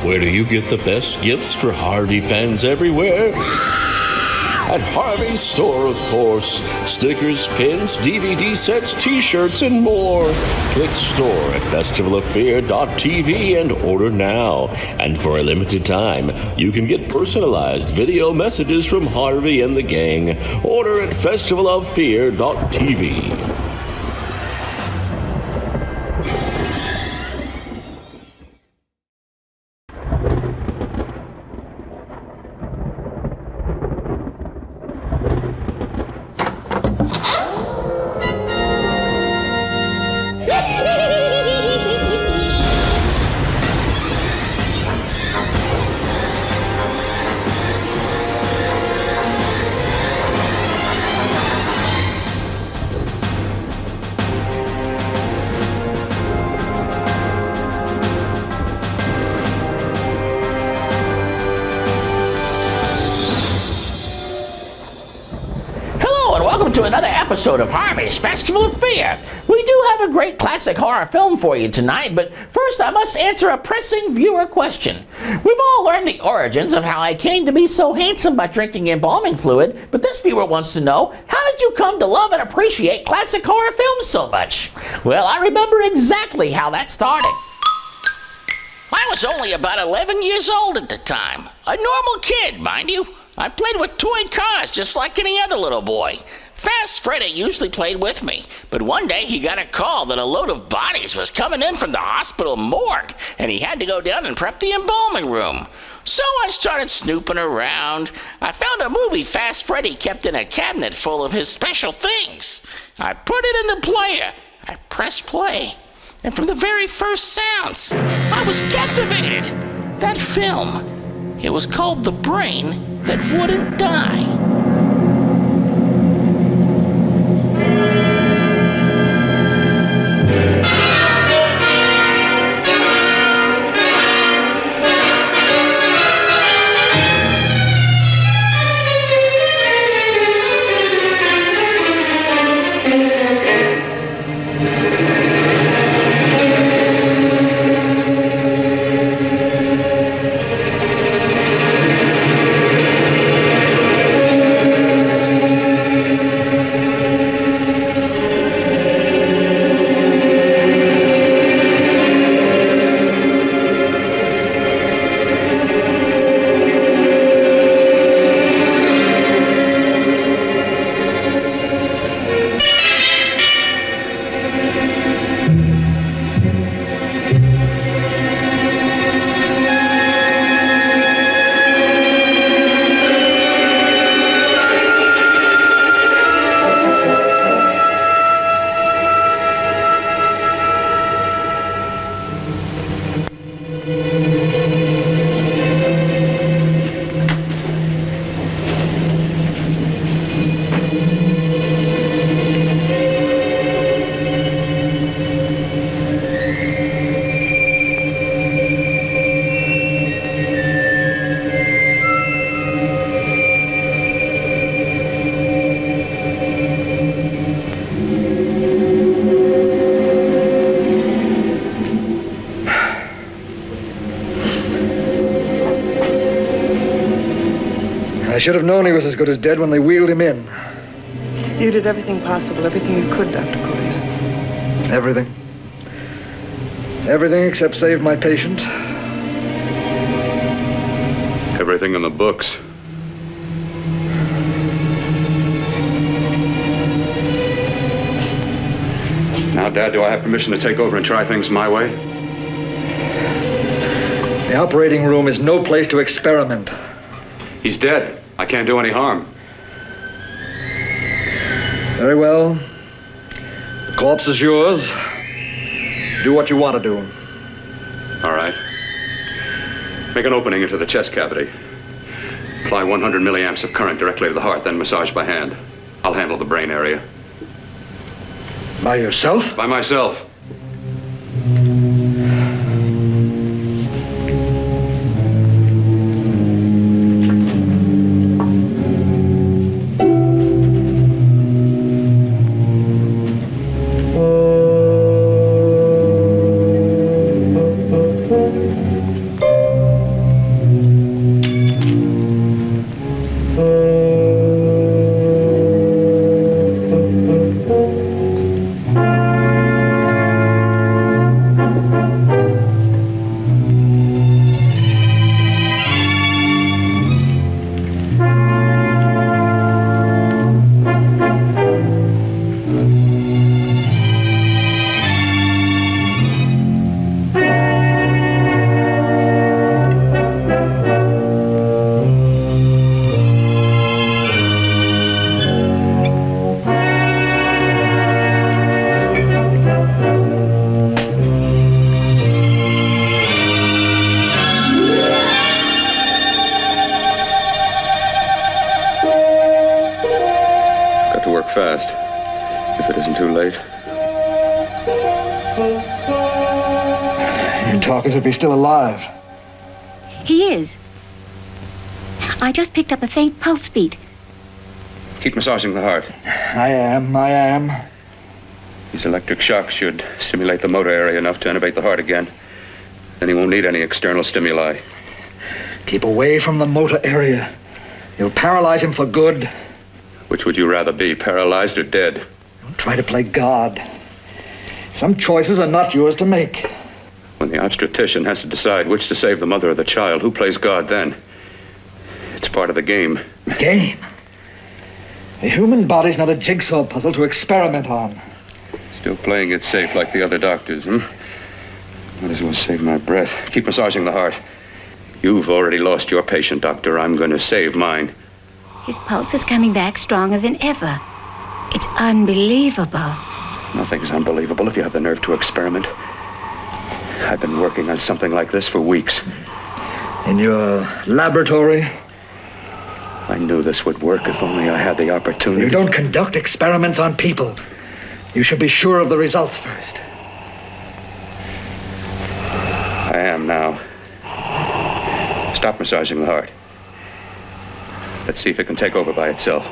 Where do you get the best gifts for Harvey fans everywhere? At Harvey's store, of course. Stickers, pins, DVD sets, t-shirts, and more. Click store at festivalofear.tv and order now. And for a limited time, you can get personalized video messages from Harvey and the gang. Order at festivalofear.tv. To another episode of Harvey's Festival of Fear. We do have a great classic horror film for you tonight, but first I must answer a pressing viewer question. We've all learned the origins of how I came to be so handsome by drinking embalming fluid, but this viewer wants to know, how did you come to love and appreciate classic horror films so much? Well, I remember exactly how that started. I was only about 11 years old at the time. A normal kid, mind you. I played with toy cars just like any other little boy. Fast Freddy usually played with me, but one day he got a call that a load of bodies was coming in from the hospital morgue, and he had to go down and prep the embalming room. So I started snooping around. I found a movie Fast Freddy kept in a cabinet full of his special things. I put it in the player. I pressed play. And from the very first sounds, I was captivated. That film, it was called The Brain That Wouldn't Die. I should have known he was as good as dead when they wheeled him in. You did everything possible, everything you could, Dr. Creepazoid. Everything. Everything except save my patient. Everything in the books. Now, Dad, do I have permission to take over and try things my way? The operating room is no place to experiment. He's dead. I can't do any harm. Very well. The corpse is yours. Do what you want to do. All right. Make an opening into the chest cavity. Apply 100 milliamps of current directly to the heart, then massage by hand. I'll handle the brain area. By yourself? By myself. If it isn't too late. You talk as if he's still alive. He is. I just picked up a faint pulse beat. Keep massaging the heart. I am. These electric shocks should stimulate the motor area enough to innervate the heart again. Then he won't need any external stimuli. Keep away from the motor area. You'll paralyze him for good. Which would you rather be, paralyzed or dead? Don't try to play God. Some choices are not yours to make. When the obstetrician has to decide which to save the mother or the child, who plays God then? It's part of the game. Game? The human body's not a jigsaw puzzle to experiment on. Still playing it safe like the other doctors, Might as well save my breath. Keep massaging the heart. You've already lost your patient, Doctor. I'm going to save mine. His pulse is coming back stronger than ever. It's unbelievable. Nothing's unbelievable if you have the nerve to experiment. I've been working on something like this for weeks. In your laboratory? I knew this would work if only I had the opportunity. You don't conduct experiments on people. You should be sure of the results first. I am now. Stop massaging the heart. Let's see if it can take over by itself.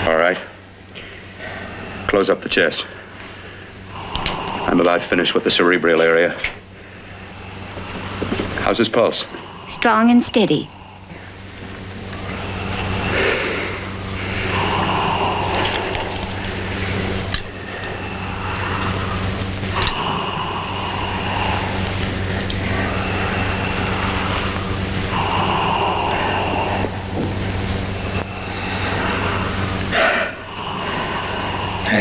All right. Close up the chest. I'm about finished with the cerebral area. How's his pulse? Strong and steady.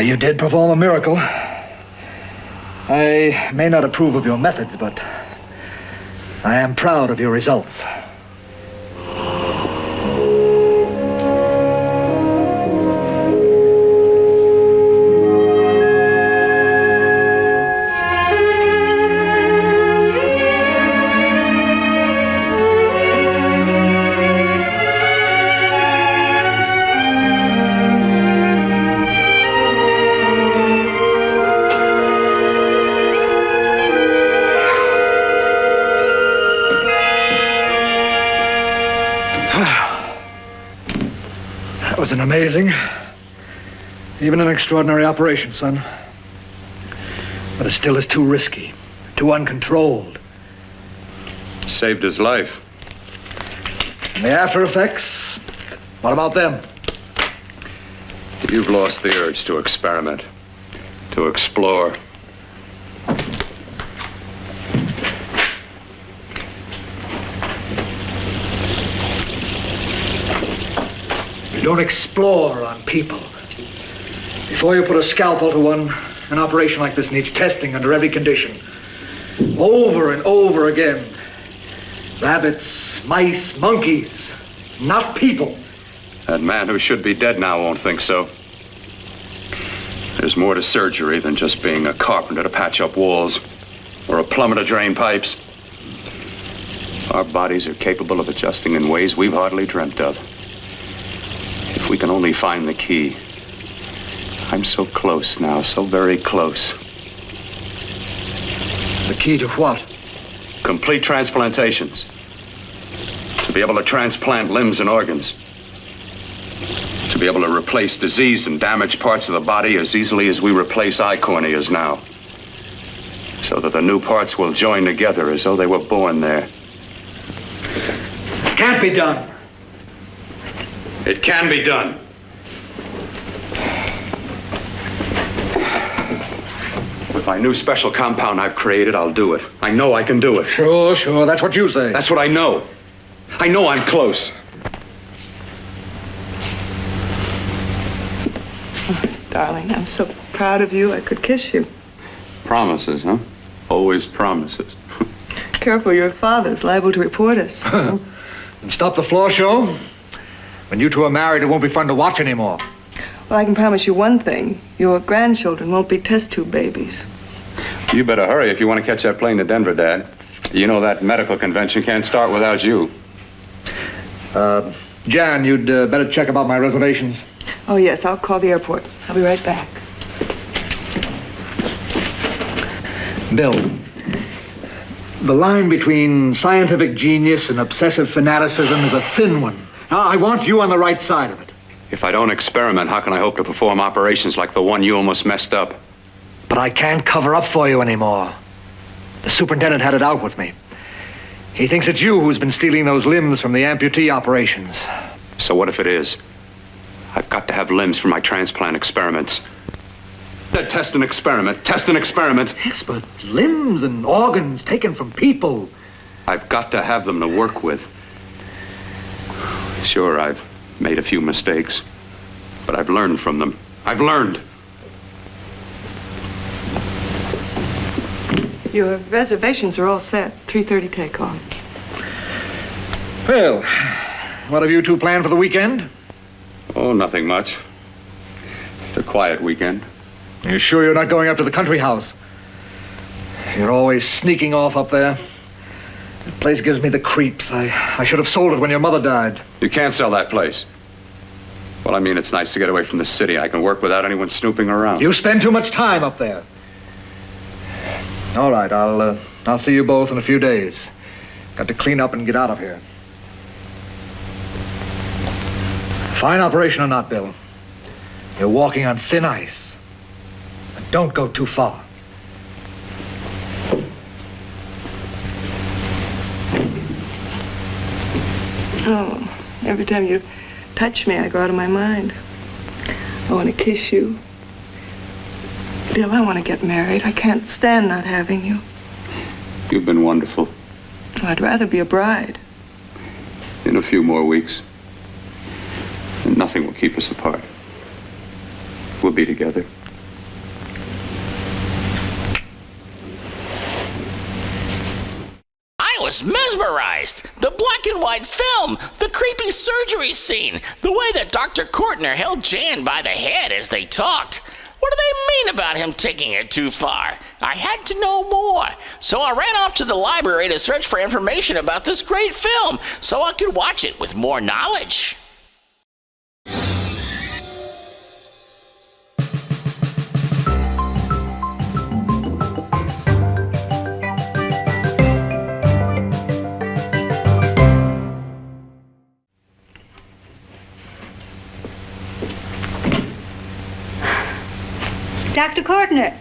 You did perform a miracle. I may not approve of your methods, but I am proud of your results. That was an amazing, even an extraordinary operation, son. But it still is too risky, too uncontrolled. Saved his life. And the after effects, what about them? You've lost the urge to experiment, to explore. You don't explore on people. Before you put a scalpel to one, an operation like this needs testing under every condition. Over and over again. Rabbits, mice, monkeys, not people. That man who should be dead now won't think so. There's more to surgery than just being a carpenter to patch up walls or a plumber to drain pipes. Our bodies are capable of adjusting in ways we've hardly dreamt of. If we can only find the key. I'm so close now, so very close. The key to what? Complete transplantations. To be able to transplant limbs and organs. To be able to replace diseased and damaged parts of the body as easily as we replace eye corneas now. So that the new parts will join together as though they were born there. It can't be done. It can be done. With my new special compound I've created, I'll do it. I know I can do it. Sure, that's what you say. That's what I know. I know I'm close. Darling, I'm so proud of you, I could kiss you. Promises, huh? Always promises. Careful, your father's liable to report us. And stop the floor show. When you two are married, it won't be fun to watch anymore. Well, I can promise you one thing. Your grandchildren won't be test tube babies. You better hurry if you want to catch that plane to Denver, Dad. You know that medical convention can't start without you. Jan, you'd better check about my reservations. Oh, yes, I'll call the airport. I'll be right back. Bill, the line between scientific genius and obsessive fanaticism is a thin one. I want you on the right side of it. If I don't experiment, how can I hope to perform operations like the one you almost messed up? But I can't cover up for you anymore. The superintendent had it out with me. He thinks it's you who's been stealing those limbs from the amputee operations. So what if it is? I've got to have limbs for my transplant experiments. Test and experiment. Test and experiment. Yes, but limbs and organs taken from people. I've got to have them to work with. Sure, I've made a few mistakes, but I've learned from them. I've learned. Your reservations are all set. 3:30 takeoff. Well, what have you two planned for the weekend? Oh, nothing much. Just a quiet weekend. Are you sure you're not going up to the country house? You're always sneaking off up there. The place gives me the creeps. I should have sold it when your mother died. You can't sell that place. Well, I mean, it's nice to get away from the city. I can work without anyone snooping around. You spend too much time up there. All right, I'll see you both in a few days. Got to clean up and get out of here. Fine operation or not, Bill, you're walking on thin ice. But don't go too far. Oh, every time you touch me, I go out of my mind. I want to kiss you. Bill, I want to get married. I can't stand not having you. You've been wonderful. I'd rather be a bride. In a few more weeks, and nothing will keep us apart. We'll be together. I was mesmerized. The black and white film, the creepy surgery scene, the way that Dr. Courtner held Jan by the head as they talked. What do they mean about him taking it too far? I had to know more, so I ran off to the library to search for information about this great film so I could watch it with more knowledge. Dr. Courtner.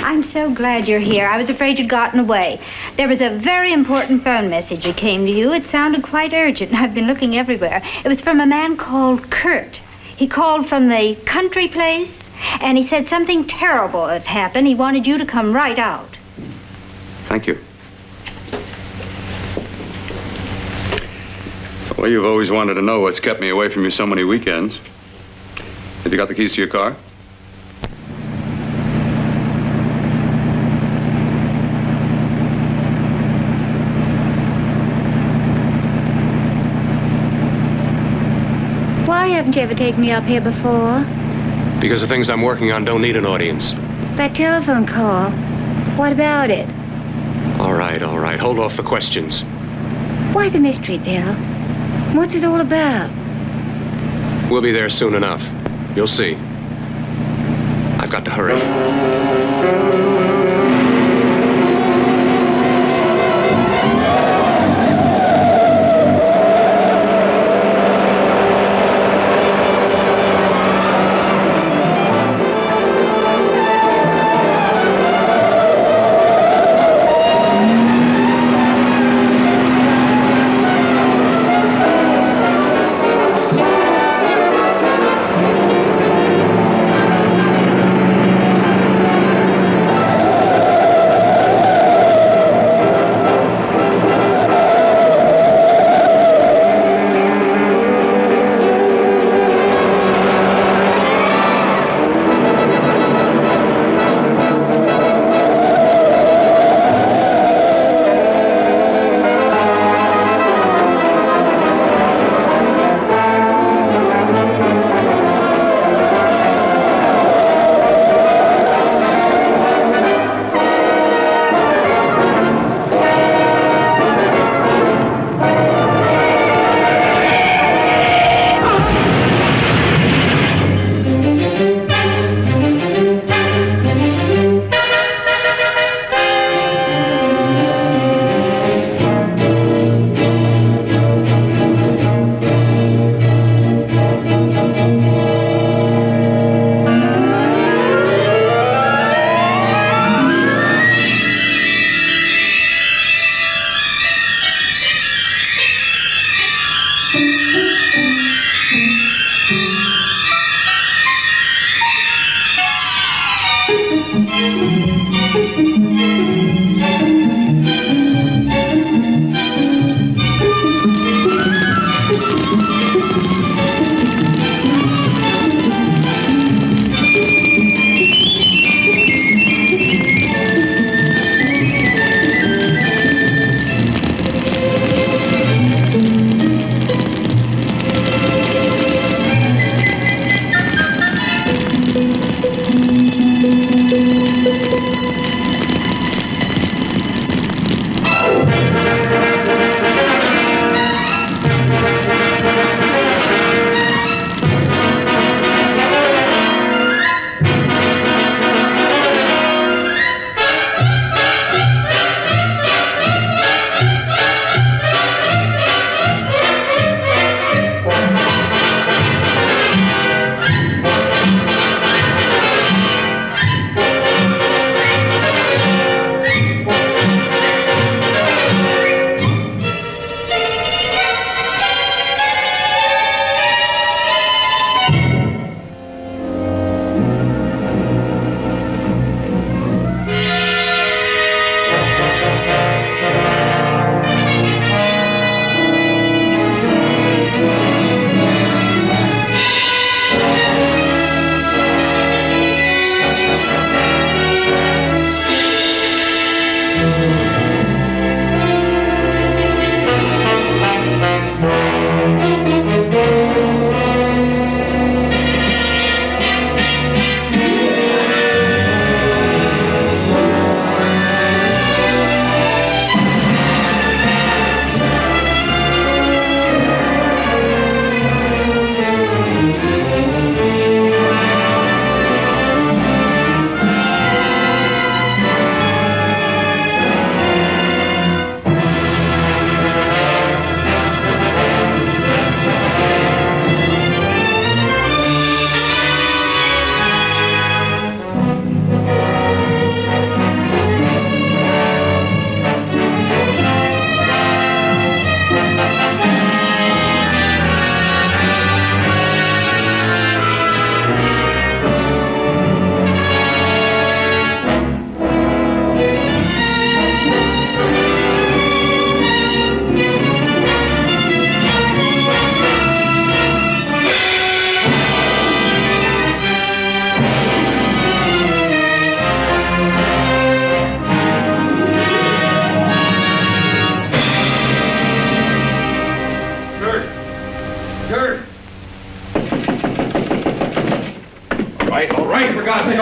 I'm so glad you're here. I was afraid you'd gotten away. There was a very important phone message that came to you. It sounded quite urgent. I've been looking everywhere. It was from a man called Kurt. He called from the country place, and he said something terrible has happened. He wanted you to come right out. Thank you. Well, you've always wanted to know what's kept me away from you so many weekends. Have you got the keys to your car? Why haven't you ever taken me up here before? Because the things I'm working on don't need an audience. That telephone call. What about it? All right. Hold off the questions. Why the mystery, Bill? What's it all about? We'll be there soon enough. You'll see. I've got to hurry.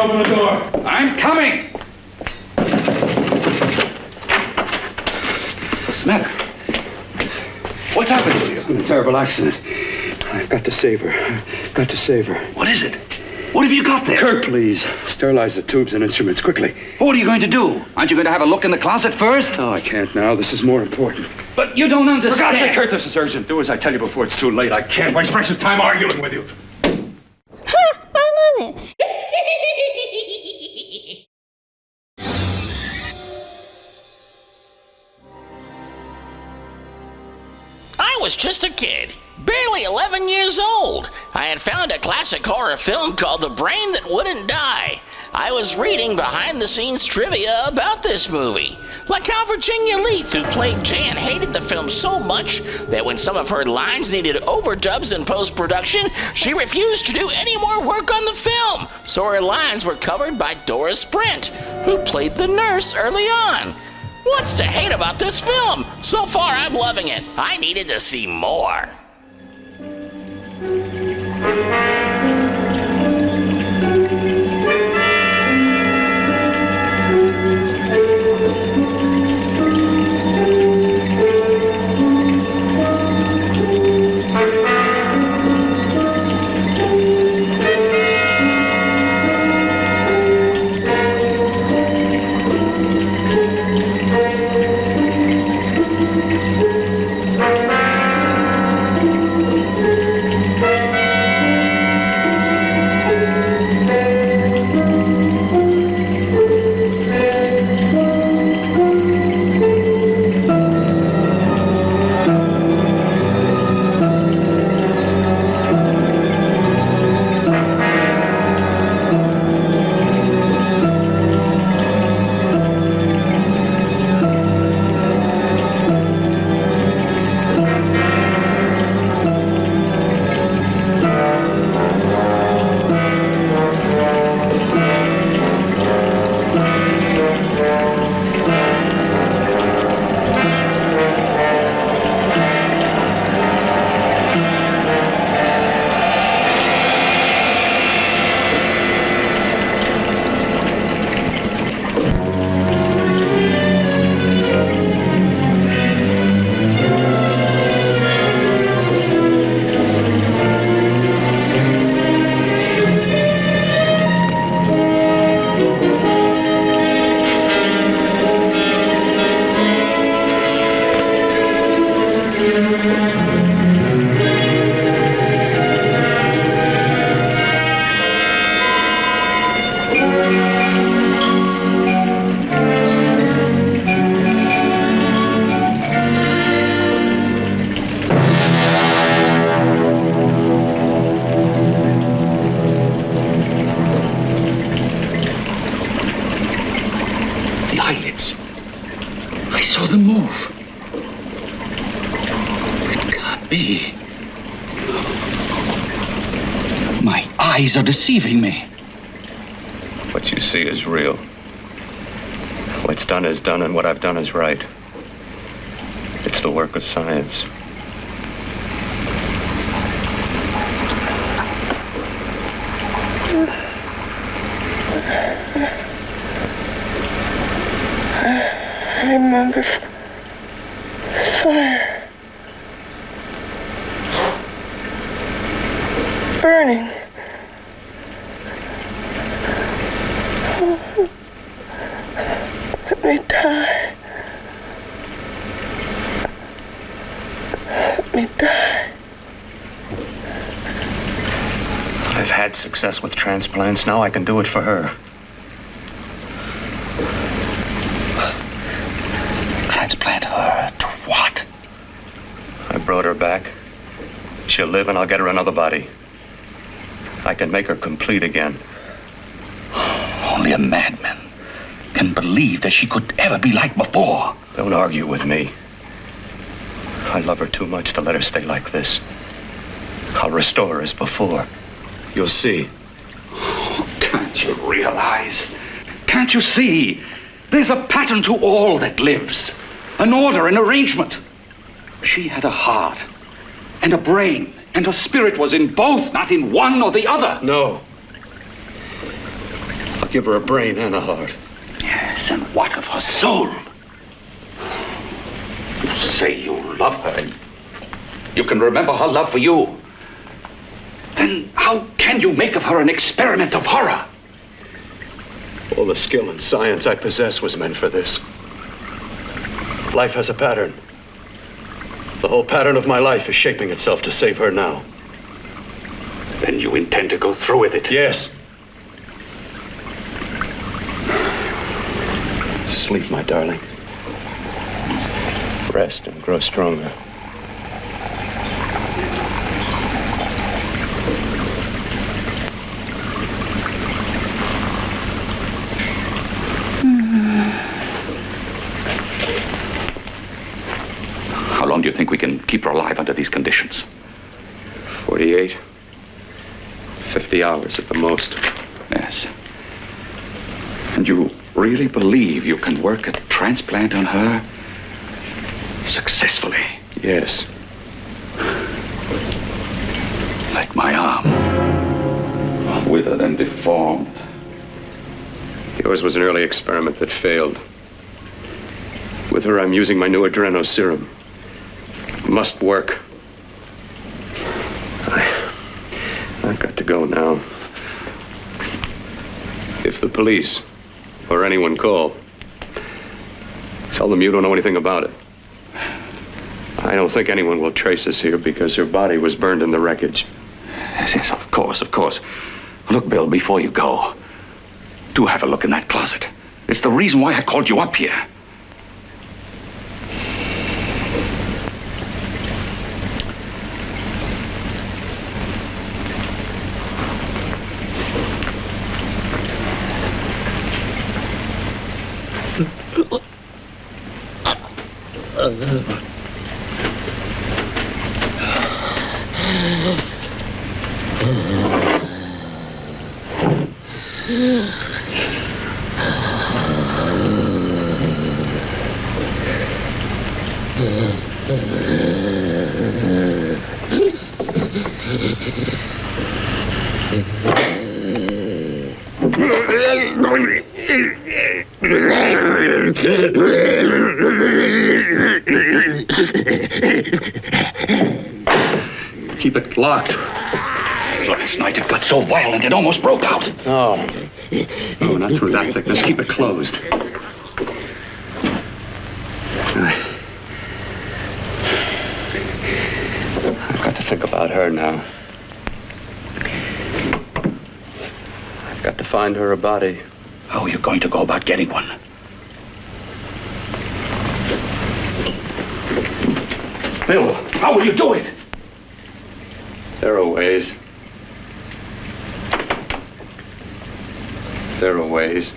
open the door. I'm coming! Mac, what's happened to you? It's been a terrible accident. I've got to save her. Got to save her. What is it? What have you got there? Kirk, please. Sterilize the tubes and instruments quickly. What are you going to do? Aren't you going to have a look in the closet first? No, I can't now. This is more important. But you don't understand. For God's sake, Kirk, this is urgent. Do as I tell you before it's too late. I can't waste precious time arguing with you. I love it. I was just a kid, barely 11 years old. I had found a classic horror film called The Brain That Wouldn't Die. I was reading behind-the-scenes trivia about this movie. Like how Virginia Leith, who played Jan, hated the film so much that when some of her lines needed overdubs in post-production, she refused to do any more work on the film. So her lines were covered by Doris Brent, who played the nurse early on. What's to hate about this film? So far, I'm loving it. I needed to see more. I saw them move. It can't be. My eyes are deceiving me. What you see is real. What's done is done, and what I've done is right. It's the work of science. I remember fire. Burning. Let me die. Let me die. I've had success with transplants. Now I can do it for her. Transplant her to what? I brought her back. She'll live and I'll get her another body. I can make her complete again. Only a madman can believe that she could ever be like before. Don't argue with me. I love her too much to let her stay like this. I'll restore her as before. You'll see. Oh, can't you realize? Can't you see? There's a pattern to all that lives. An order, an arrangement. She had a heart and a brain, and her spirit was in both, not in one or the other. No. I'll give her a brain and a heart. Yes, and what of her soul? You say you love her, and you can remember her love for you. Then how can you make of her an experiment of horror? All the skill and science I possess was meant for this. Life has a pattern. The whole pattern of my life is shaping itself to save her now. Then you intend to go through with it? Yes. Sleep, my darling. Rest and grow stronger. How long do you think we can keep her alive under these conditions? 48. 50 hours at the most. Yes. And you really believe you can work a transplant on her successfully? Yes. Like my arm. Withered and deformed. Yours was an early experiment that failed. With her, I'm using my new adreno serum. Must work. I've got to go now. If the police or anyone call, tell them you don't know anything about it. I don't think anyone will trace us here because her body was burned in the wreckage. Yes, of course, of course. Look, Bill, before you go, do have a look in that closet. It's the reason why I called you up here. Keep it locked. Last night it got so violent it almost broke out. Oh, not through that thickness. Keep it closed. I've got to think about her now. I've got to find her a body. How are you going to go about getting one? Bill, how will you do it? There are ways. There are ways.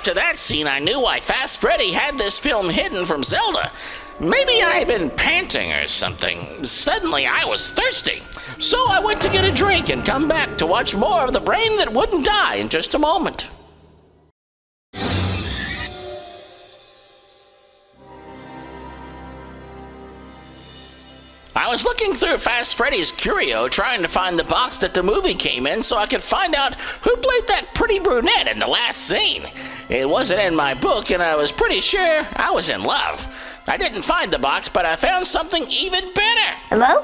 After that scene, I knew why Fast Freddy had this film hidden from Zelda. Maybe I had been panting or something. Suddenly, I was thirsty. So I went to get a drink and come back to watch more of The Brain That Wouldn't Die in just a moment. I was looking through Fast Freddy's curio trying to find the box that the movie came in so I could find out who played that pretty brunette in the last scene. It wasn't in my book and I was pretty sure I was in love. I didn't find the box, but I found something even better. Hello?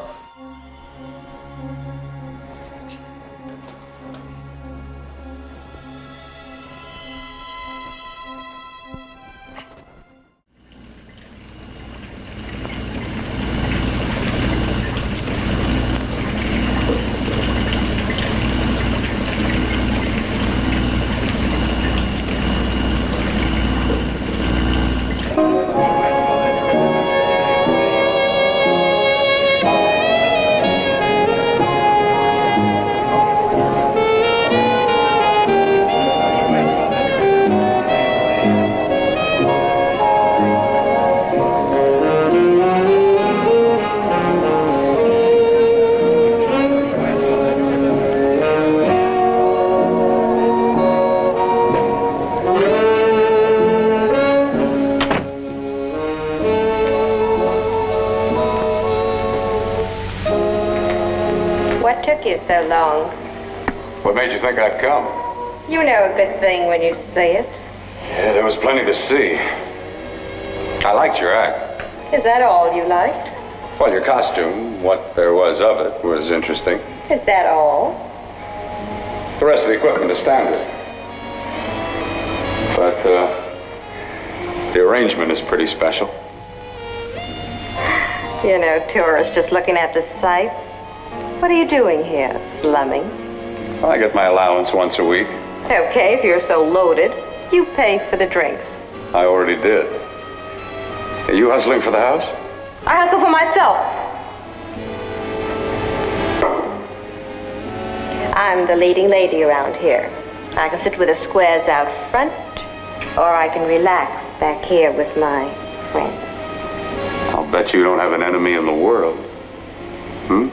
What took you so long? What made you think I'd come? You know a good thing when you see it. Yeah, there was plenty to see. I liked your act. Is that all you liked? Well, your costume, what there was of it, was interesting. Is that all? The rest of the equipment is standard. But, the arrangement is pretty special. You know, tourists just looking at the sights. What are you doing here, slumming? I get my allowance once a week. Okay, if you're so loaded, you pay for the drinks. I already did. Are you hustling for the house? I hustle for myself. I'm the leading lady around here. I can sit with the squares out front, or I can relax back here with my friends. I'll bet you don't have an enemy in the world. Hmm?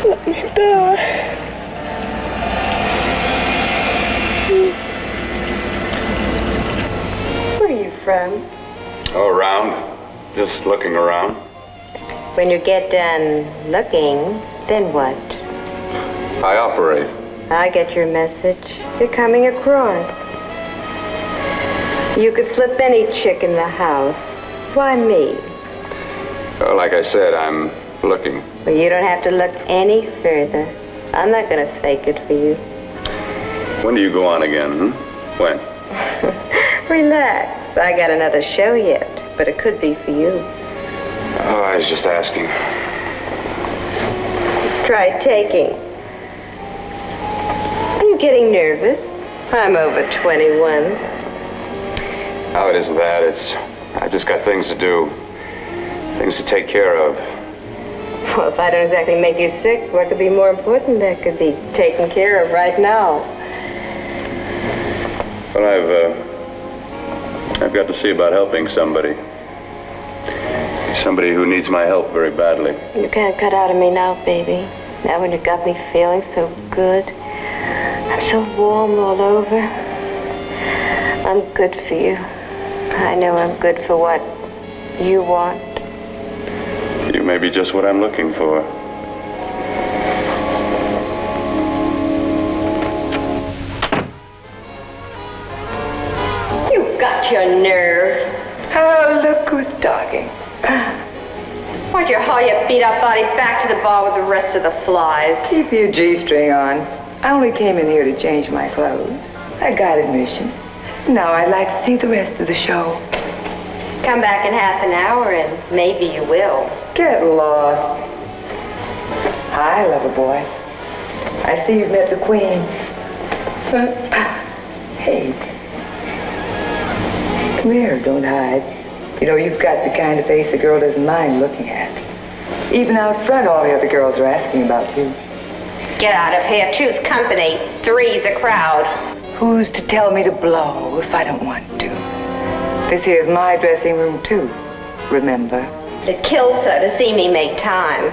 Let me die. Where are you from? Oh, around. Just looking around. When you get done looking, then what? I operate. I get your message. You're coming across. You could flip any chick in the house. Why me? Oh, like I said, I'm looking. Well, you don't have to look any further. I'm not going to fake it for you. When do you go on again, When? Relax. I got another show yet, but it could be for you. I was just asking. Try taking. Are you getting nervous? I'm over 21. Oh, it isn't that. I've just got things to do. Things to take care of. Well, if I don't exactly make you sick, what could be more important that could be taken care of right now? Well, I've got to see about helping somebody. Somebody who needs my help very badly. You can't cut out of me now, baby. Now when you got me feeling so good. I'm so warm all over. I'm good for you. I know I'm good for what you want. You may be just what I'm looking for. You've got your nerve. Oh, look who's talking. Why'd you haul your beat-up body back to the bar with the rest of the flies? Keep your G-string on. I only came in here to change my clothes. I got admission. Now I'd like to see the rest of the show. Come back in half an hour and maybe you will. Get lost. Hi, lover boy. I see you've met the queen. Hey. Come here, don't hide. You know, you've got the kind of face a girl doesn't mind looking at. Even out front, all the other girls are asking about you. Get out of here. Choose company. Three's a crowd. Who's to tell me to blow if I don't want to? This here's my dressing room, too. Remember? It kills her to see me make time.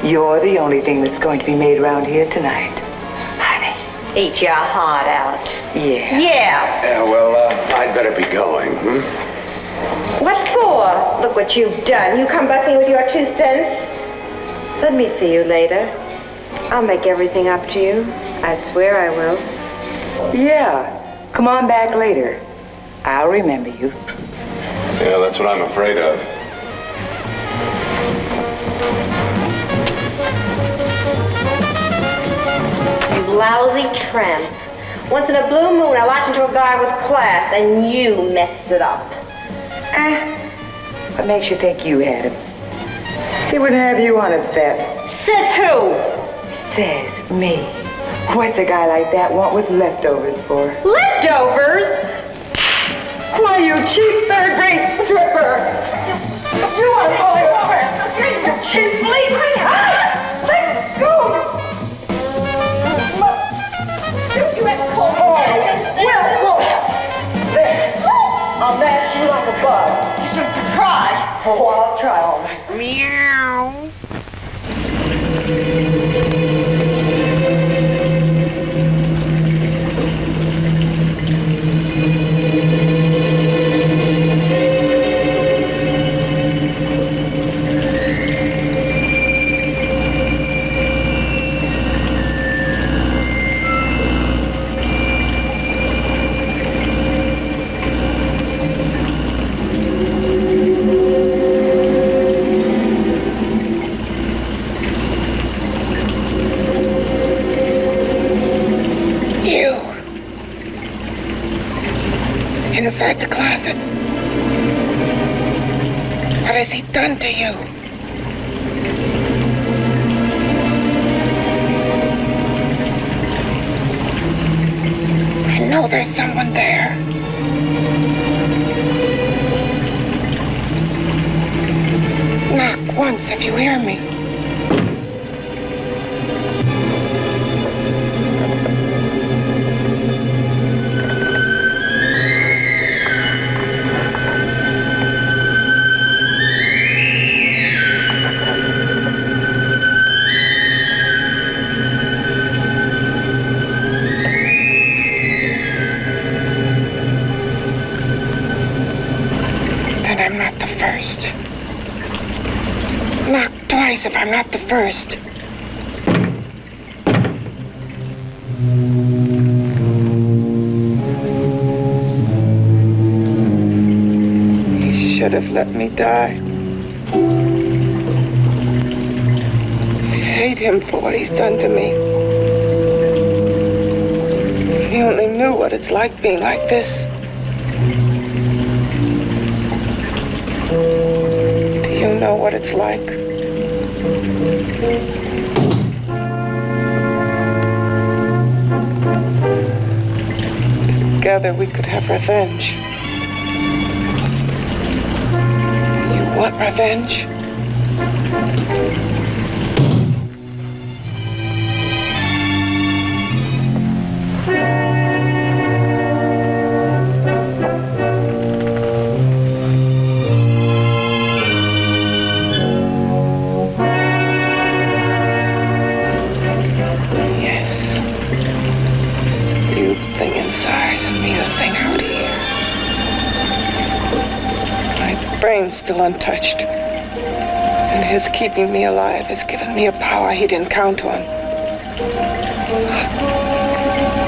You're the only thing that's going to be made around here tonight. Honey. Eat your heart out. Yeah. Yeah. Yeah, well, I'd better be going. What for? Look what you've done. You come busting with your 2 cents. Let me see you later. I'll make everything up to you. I swear I will. Yeah. Come on back later. I'll remember you. Yeah, that's what I'm afraid of. You lousy tramp. Once in a blue moon, I latch into a guy with class, and you mess it up. What makes you think you had him? He wouldn't have you on a bet. Says who? Says me. What's a guy like that want with leftovers for? Leftovers? Why, you cheap third-rate stripper! You are falling over! You cheap leave me! Let go! You have to pull me. Well, pull. There. I'll mash you like a bug. You should try. Oh, I'll try all right. Meow. Inside the closet. What has he done to you? I know there's someone there. Knock once if you hear me. I'm not the first. Knock twice if I'm not the first. He should have let me die. I hate him for what he's done to me. If he only knew what it's like being like this. Do you know what it's like. Together we could have revenge. You want revenge? Brain's still untouched. And his keeping me alive has given me a power he didn't count on.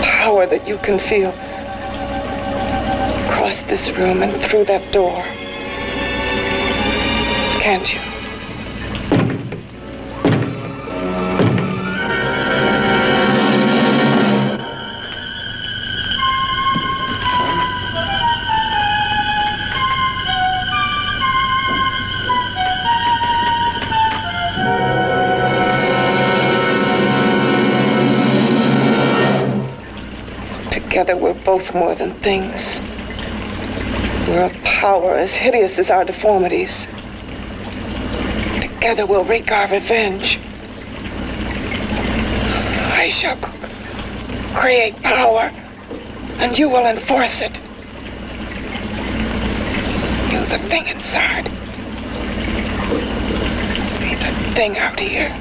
Power that you can feel across this room and through that door. Can't you? Together we're both more than things. We're a power as hideous as our deformities. Together we'll wreak our revenge. I shall create power, and you will enforce it. You, the thing inside. Me, the thing out here.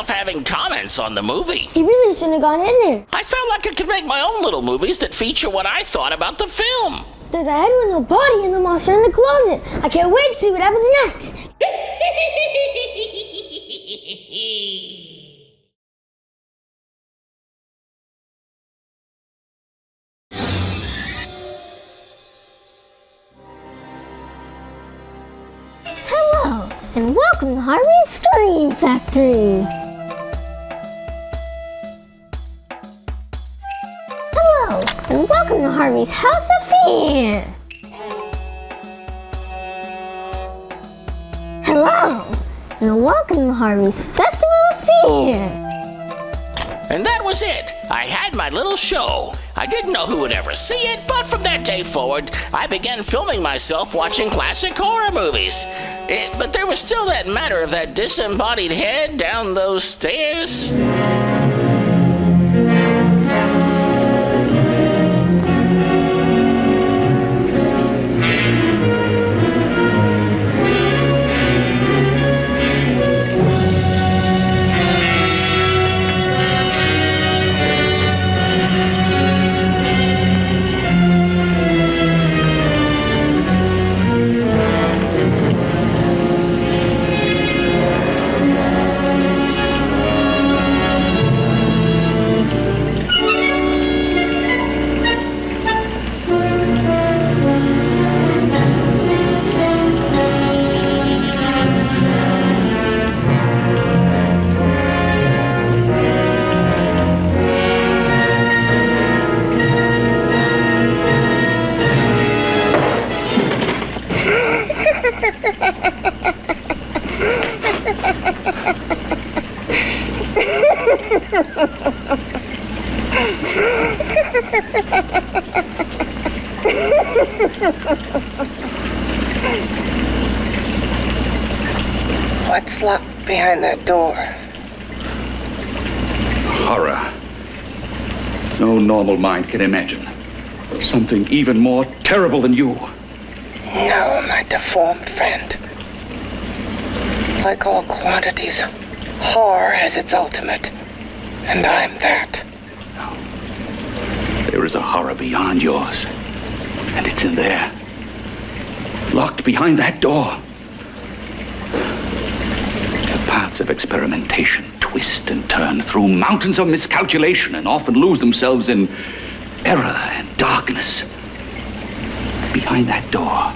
Having comments on the movie. He really shouldn't have gone in there. I felt like I could make my own little movies that feature what I thought about the film. There's a head with no body and the monster in the closet. I can't wait to see what happens next. Hello, and welcome to Harvey's Scream Factory. Hello, and welcome to Harvey's House of Fear. Hello, and welcome to Harvey's Festival of Fear. And that was it. I had my little show. I didn't know who would ever see it, but from that day forward, I began filming myself watching classic horror movies. But there was still that matter of that disembodied head down those stairs. What's locked behind that door? Horror. No normal mind can imagine. Something even more terrible than you. No, my deformed friend. Like all quantities, horror has its ultimate. And I'm that. There is a horror beyond yours. And it's in there. Locked behind that door. The paths of experimentation twist and turn through mountains of miscalculation and often lose themselves in error and darkness. Behind that door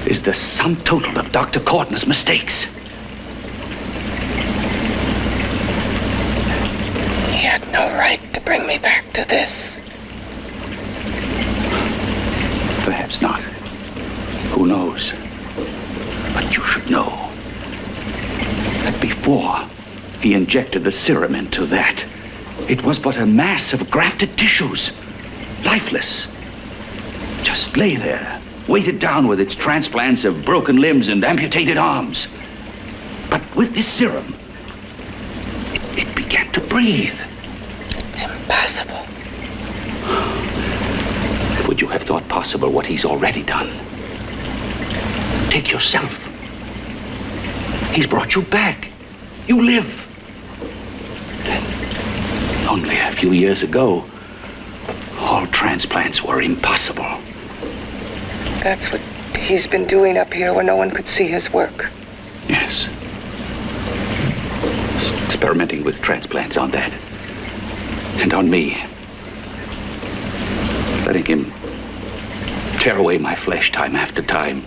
is the sum total of Dr. Corton's mistakes. He had no right to bring me back to this. Perhaps not. Who knows? But you should know that before he injected the serum into that, it was but a mass of grafted tissues, lifeless. Just lay there, weighted down with its transplants of broken limbs and amputated arms. But with this serum, it began to breathe. It's impossible. Would you have thought possible what he's already done? Take yourself. He's brought you back. You live. Only a few years ago, all transplants were impossible. That's what he's been doing up here where no one could see his work. Yes. Experimenting with transplants on that. And on me. Letting him tear away my flesh time after time.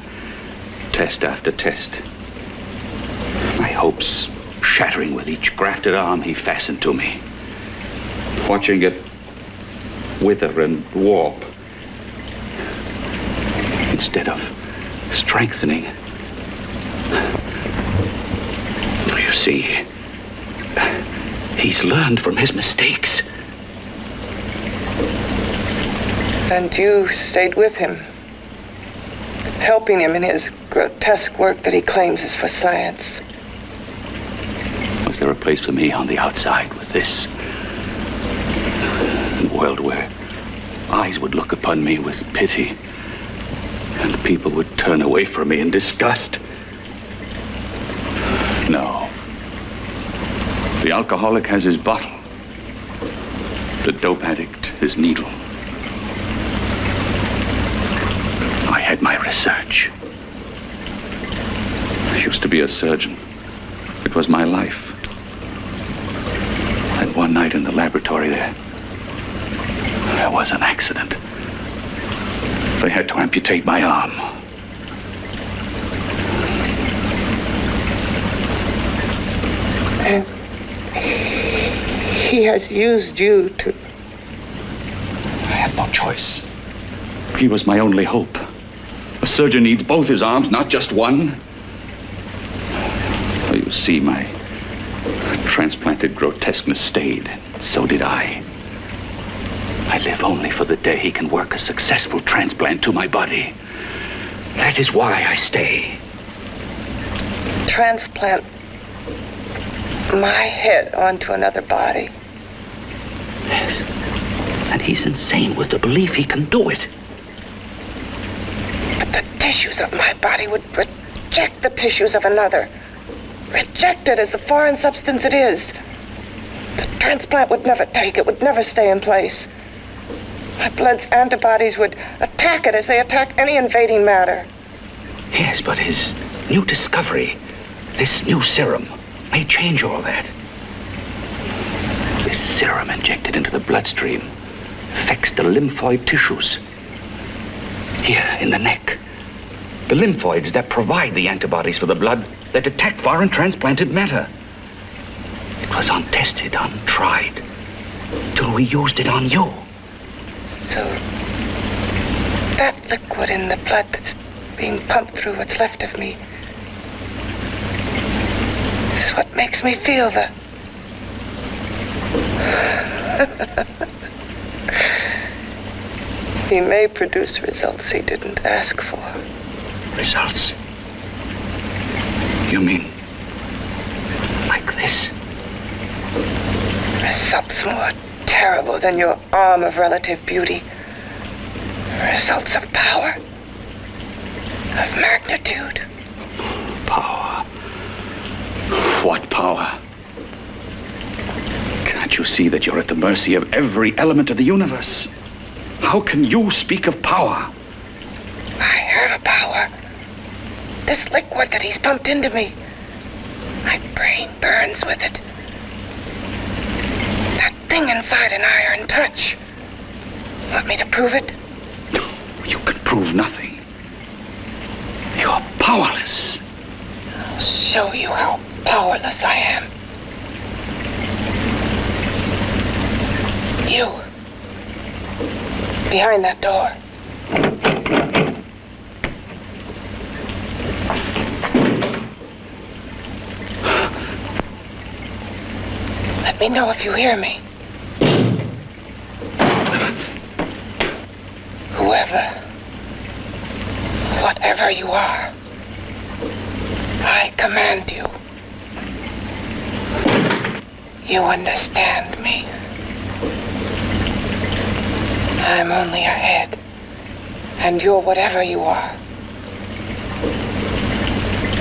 Test after test. My hopes shattering with each grafted arm he fastened to me. Watching it wither and warp. Instead of strengthening. You see, he's learned from his mistakes. And you stayed with him, helping him in his grotesque work that he claims is for science. Was there a place for me on the outside with this? A world where eyes would look upon me with pity and people would turn away from me in disgust? No. The alcoholic has his bottle. The dope addict his needle. I had my research. I used to be a surgeon. It was my life. And one night in the laboratory there was an accident. They had to amputate my arm. And he has used you to... I had no choice. He was my only hope. A surgeon needs both his arms, not just one. Well, you see, my transplanted grotesqueness stayed. So did I. I live only for the day he can work a successful transplant to my body. That is why I stay. Transplant my head onto another body. Yes. And he's insane with the belief he can do it. But the tissues of my body would reject the tissues of another. Reject it as the foreign substance it is. The transplant would never take it, would never stay in place. My blood's antibodies would attack it as they attack any invading matter. Yes, but his new discovery, this new serum, may change all that. This serum injected into the bloodstream affects the lymphoid tissues. Here in the neck. The lymphoids that provide the antibodies for the blood that attack foreign transplanted matter. It was untested, untried, till we used it on you. So, that liquid in the blood that's being pumped through what's left of me is what makes me feel the... He may produce results he didn't ask for. Results? You mean like this? Results more terrible than your arm of relative beauty. Results of power. Of magnitude. Power? What power? Can't you see that you're at the mercy of every element of the universe? How can you speak of power? I have power. This liquid that he's pumped into me, my brain burns with it. That thing inside an iron touch. Want me to prove it? You can prove nothing. You're powerless. I'll show you how powerless I am. You. Behind that door. Let me know if you hear me. Whoever, whatever you are, I command you. You understand me. I'm only a head, and you're whatever you are.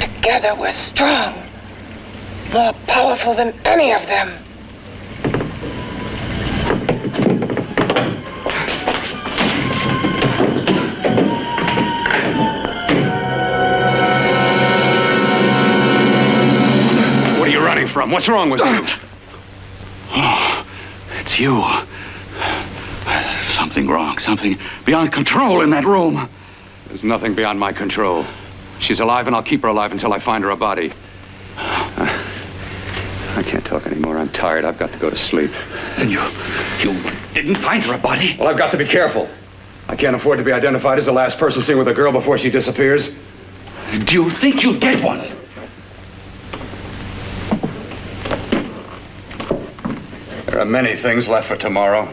Together we're strong, more powerful than any of them. What are you running from? What's wrong with you? Oh, it's you. Something wrong, something beyond control in that room. There's nothing beyond my control. She's alive, and I'll keep her alive until I find her a body. I can't talk anymore. I'm tired. I've got to go to sleep. And you didn't find her a body? Well, I've got to be careful. I can't afford to be identified as the last person seen with a girl before she disappears. Do you think you'll get one? There are many things left for tomorrow.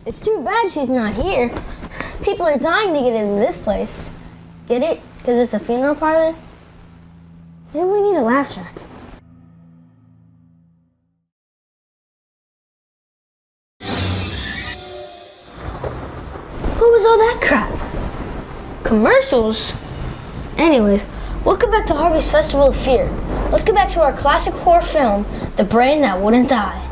It's too bad she's not here. People are dying to get into this place. Get it? Because it's a funeral parlor? Maybe we need a laugh track. What was all that crap? Commercials? Anyways, welcome back to Harvey's Festival of Fear. Let's get back to our classic horror film, The Brain That Wouldn't Die.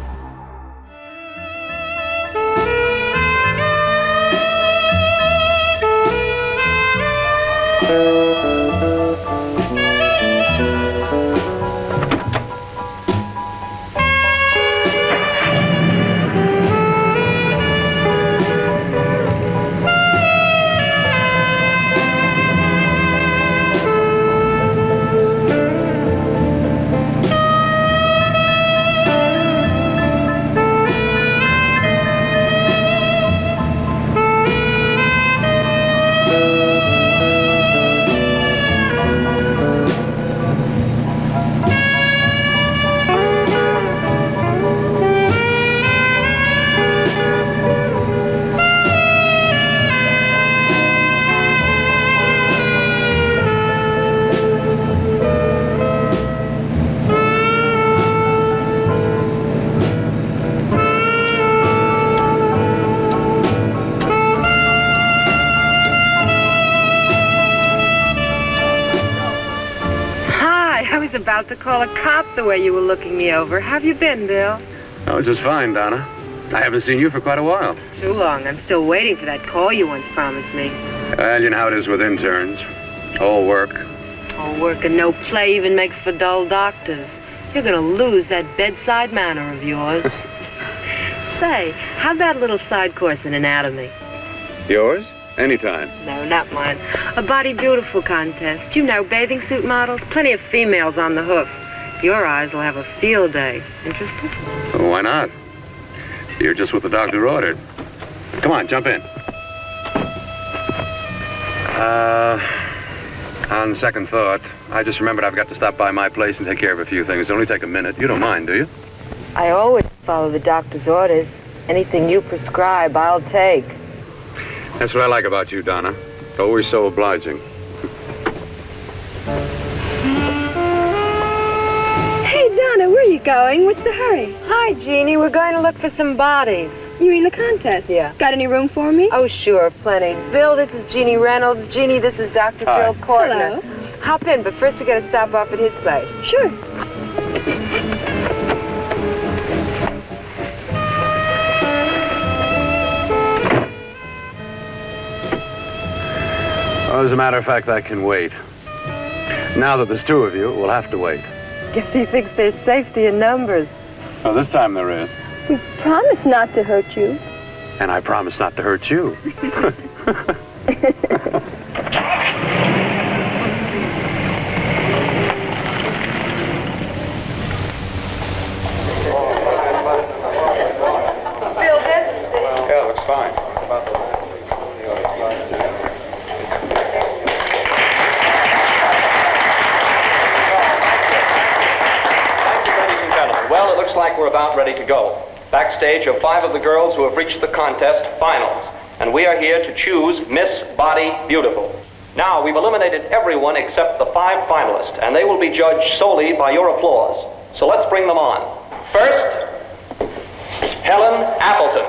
About to call a cop the way you were looking me over. How have you been, Bill? Oh, just fine, Donna. I haven't seen you for quite a while. Too long. I'm still waiting for that call you once promised me. Well, you know how it is with interns. All work. All work and no play even makes for dull doctors. You're gonna lose that bedside manner of yours. Say, how about a little side course in anatomy? Yours? Anytime. No, not mine. A Body Beautiful contest. You know, bathing suit models. Plenty of females on the hoof. Your eyes will have a field day. Interested? Well, why not? You're just what the doctor ordered. Come on, jump in. On second thought, I just remembered I've got to stop by my place and take care of a few things. It'll only take a minute. You don't mind, do you? I always follow the doctor's orders. Anything you prescribe, I'll take. That's what I like about you, Donna. Always so obliging. Hey, Donna, where are you going? What's the hurry? Hi, Jeannie. We're going to look for some bodies. You mean the contest? Yeah. Got any room for me? Oh, sure, plenty. Bill, this is Jeannie Reynolds. Jeannie, this is Dr. Bill Kortner. Hello. Hop in, but first we got to stop off at his place. Sure. As a matter of fact, that can wait. Now that there's two of you, it will have to wait. Guess he thinks there's safety in numbers. Well, this time there is. We promise not to hurt you. And I promise not to hurt you. Bill, this? Yeah, looks fine. Well, it looks like we're about ready to go. Backstage are 5 of the girls who have reached the contest finals, and we are here to choose Miss Body Beautiful. Now, we've eliminated everyone except the 5 finalists, and they will be judged solely by your applause. So let's bring them on. First, Helen Appleton.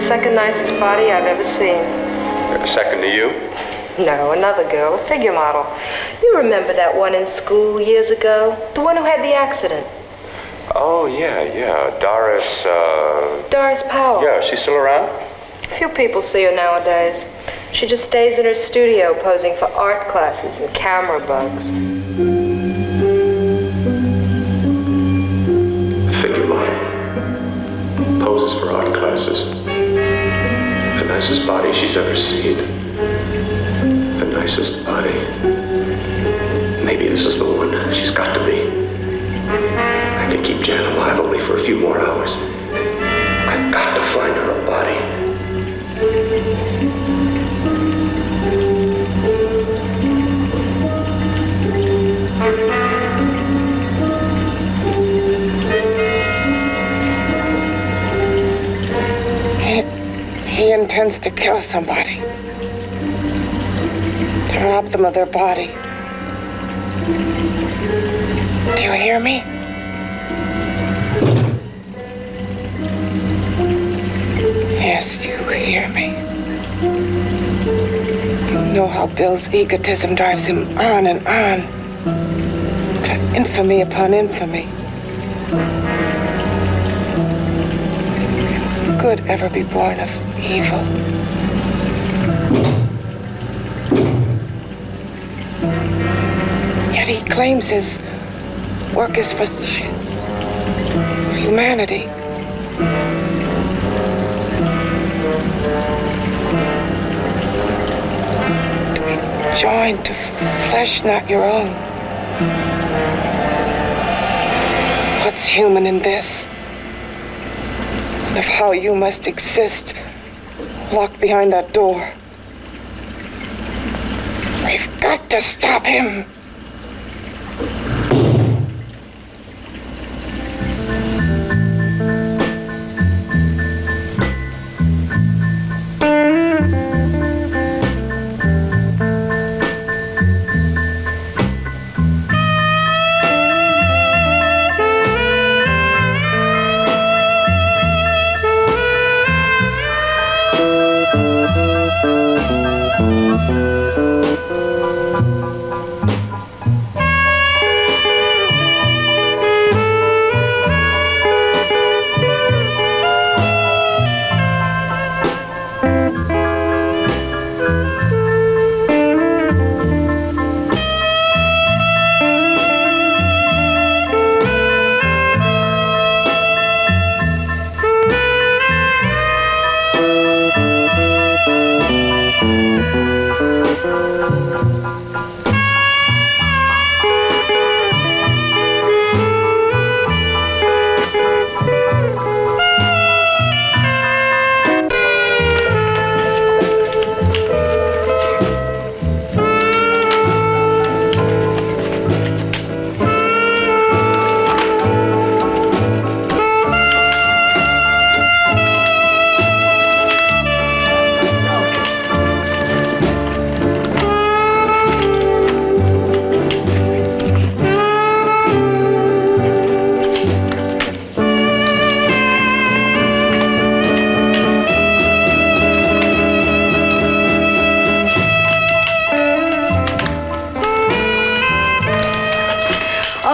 Second nicest body I've ever seen. Second to you? No, another girl, a figure model. You remember that one in school years ago? The one who had the accident. Oh, yeah. Doris Powell. Yeah, she's still around? Few people see her nowadays. She just stays in her studio posing for art classes and camera bugs. Figure model. Poses for art classes. The nicest body she's ever seen. The nicest body. Maybe this is the one. She's got to be. I can keep Jan alive only for a few more hours. I've got to find her a body. He intends to kill somebody. To rob them of their body. Do you hear me? Yes, you hear me. You know how Bill's egotism drives him on and on. To infamy upon infamy. Can good ever be born of evil? Yet he claims his work is for science, for humanity. To be joined to flesh not your own. What's human in this? Of how you must exist, locked behind that door. We've got to stop him.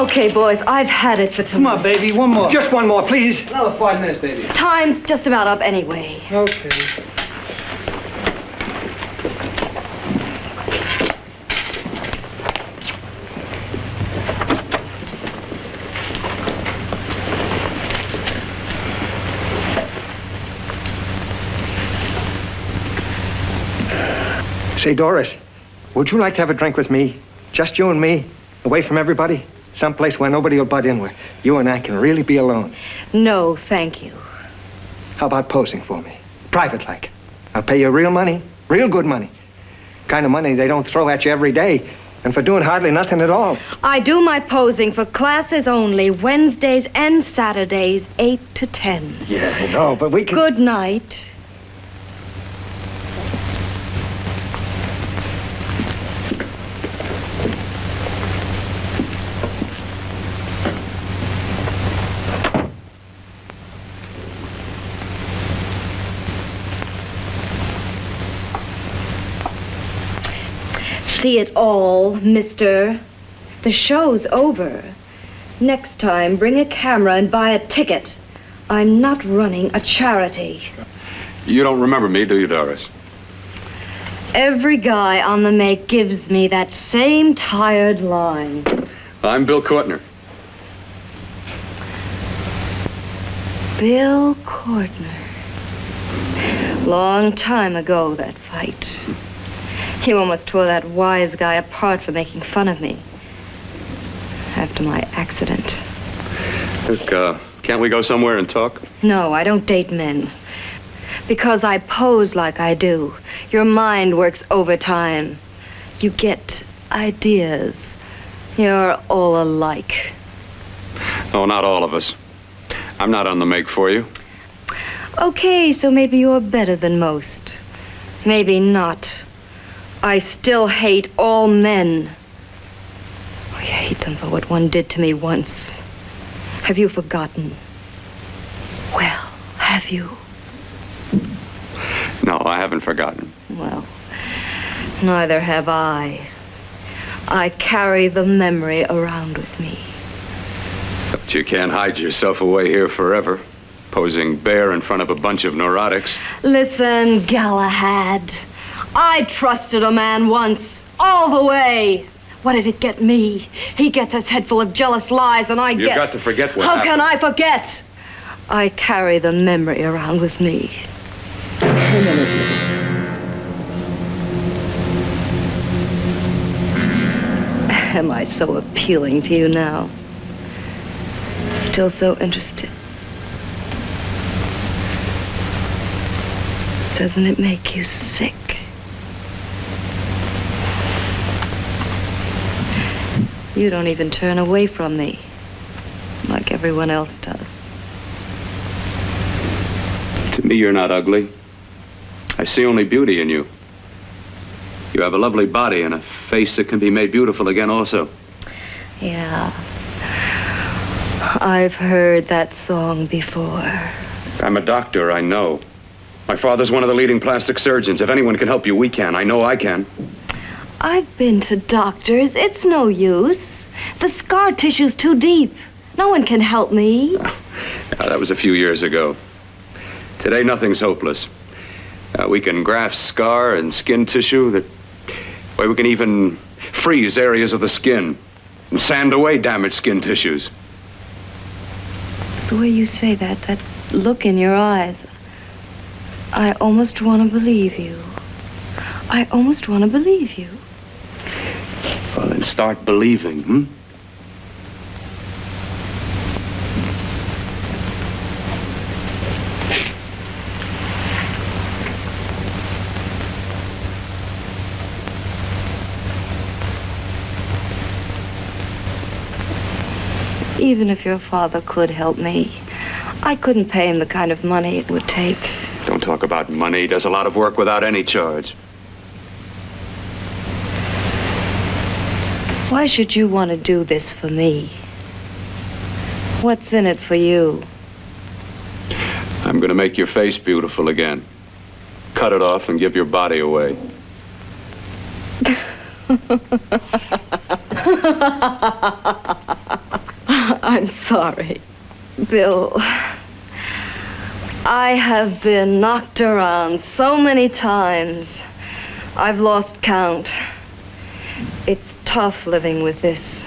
Okay, boys, I've had it for tonight. Come on, baby, one more. Just one more, please. Another 5 minutes, baby. Time's just about up anyway. Okay. Say, Doris, would you like to have a drink with me? Just you and me, away from everybody? Someplace where nobody will butt in, where you and I can really be alone. No, thank you. How about posing for me? Private like. I'll pay you real money, real good money. Kind of money they don't throw at you every day, and for doing hardly nothing at all. I do my posing for classes only, Wednesdays and Saturdays, 8 to 10. Yeah, I know, but we can... Good night. See it all, mister. The show's over. Next time, bring a camera and buy a ticket. I'm not running a charity. You don't remember me, do you, Doris? Every guy on the make gives me that same tired line. I'm Bill Courtner. Bill Courtner. Long time ago, that fight. You almost tore that wise guy apart for making fun of me. After my accident. Look, can't we go somewhere and talk? No, I don't date men. Because I pose like I do. Your mind works overtime. You get ideas. You're all alike. Oh, not all of us. I'm not on the make for you. Okay, so maybe you're better than most. Maybe not. I still hate all men. I hate them for what one did to me once. Have you forgotten? Well, have you? No, I haven't forgotten. Well, neither have I. I carry the memory around with me. But you can't hide yourself away here forever, posing bare in front of a bunch of neurotics. Listen, Galahad. I trusted a man once, all the way. What did it get me? He gets his head full of jealous lies, and I get... You've got to forget what How can I forget? I carry the memory around with me. Am I so appealing to you now? Still so interested? Doesn't it make you sick? You don't even turn away from me, like everyone else does. To me, you're not ugly. I see only beauty in you. You have a lovely body and a face that can be made beautiful again also. Yeah. I've heard that song before. I'm a doctor, I know. My father's one of the leading plastic surgeons. If anyone can help you, we can. I know I can. I've been to doctors. It's no use. The scar tissue's too deep. No one can help me. That was a few years ago. Today, nothing's hopeless. We can graft scar and skin tissue. Well, we can even freeze areas of the skin and sand away damaged skin tissues. The way you say that look in your eyes, I almost want to believe you. I almost want to believe you. Well, then start believing, hmm? Even if your father could help me, I couldn't pay him the kind of money it would take. Don't talk about money. He does a lot of work without any charge. Why should you want to do this for me? What's in it for you? I'm going to make your face beautiful again. Cut it off and give your body away. sorry. Bill, I have been knocked around so many times. I've lost count. It's tough living with this.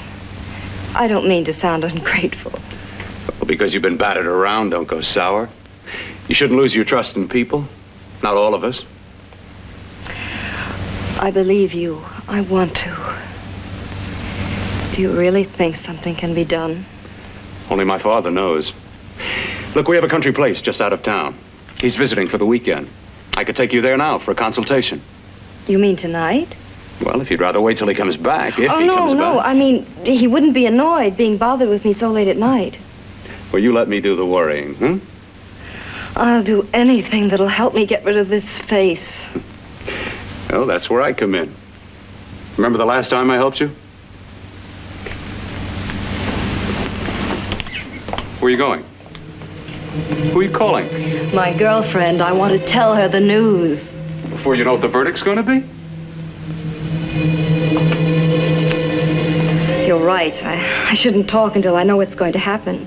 I don't mean to sound ungrateful. Well, because you've been battered around, don't go sour. You shouldn't lose your trust in people. Not all of us. I believe you. I want to. Do you really think something can be done? Only my father knows. Look, we have a country place just out of town. He's visiting for the weekend. I could take you there now for a consultation. You mean tonight? Well, if you'd rather wait till he comes back, if he comes no. back. I mean, he wouldn't be annoyed being bothered with me so late at night. Well, you let me do the worrying, huh? I'll do anything that'll help me get rid of this face. Well, that's where I come in. Remember the last time I helped you? Where are you going? Who are you calling? My girlfriend. I want to tell her the news. Before you know what the verdict's going to be? You're right. I shouldn't talk until I know what's going to happen.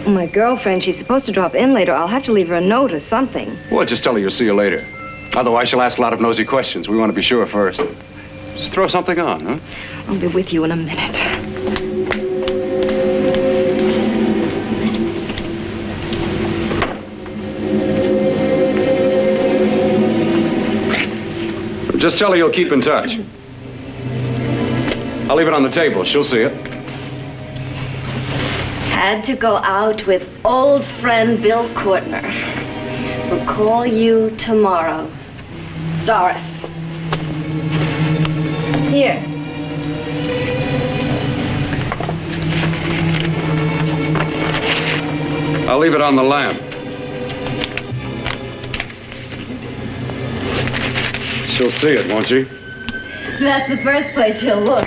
My girlfriend, she's supposed to drop in later. I'll have to leave her a note or something. Well, just tell her you'll see you later. Otherwise, she'll ask a lot of nosy questions. We want to be sure first. Just throw something on, huh? I'll be with you in a minute. Just tell her you'll keep in touch. I'll leave it on the table. She'll see it. Had to go out with old friend Bill Courtner. We'll call you tomorrow. Doris. Here. I'll leave it on the lamp. She'll see it, won't she? That's the first place she'll look.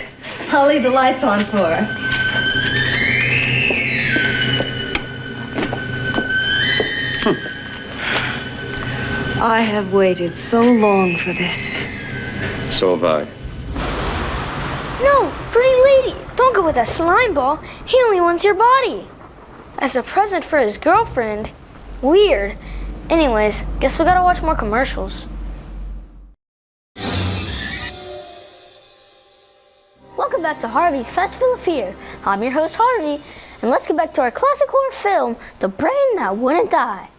I'll leave the lights on for her. I have waited so long for this. So have I. No, pretty lady, don't go with that slime ball. He only wants your body. As a present for his girlfriend. Weird. Anyways, guess we gotta watch more commercials. Welcome back to Harvey's Festival of Fear. I'm your host, Harvey, and let's get back to our classic horror film, The Brain That Wouldn't Die.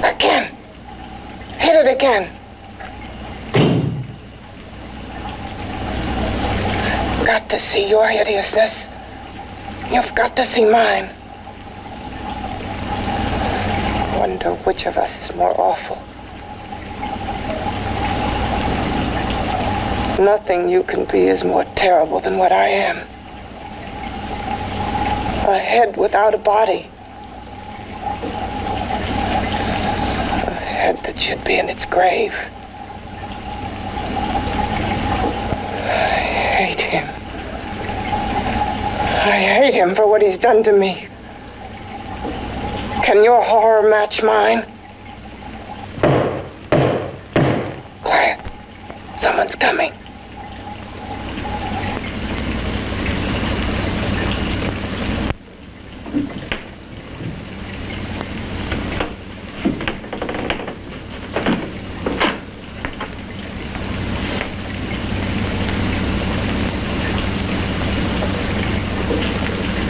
Again. Hit it again. Got to see your hideousness. You've got to see mine. Wonder which of us is more awful. Nothing you can be is more terrible than what I am. A head without a body. A head that should be in its grave. I hate him. I hate him for what he's done to me. Can your horror match mine? Quiet. Someone's coming.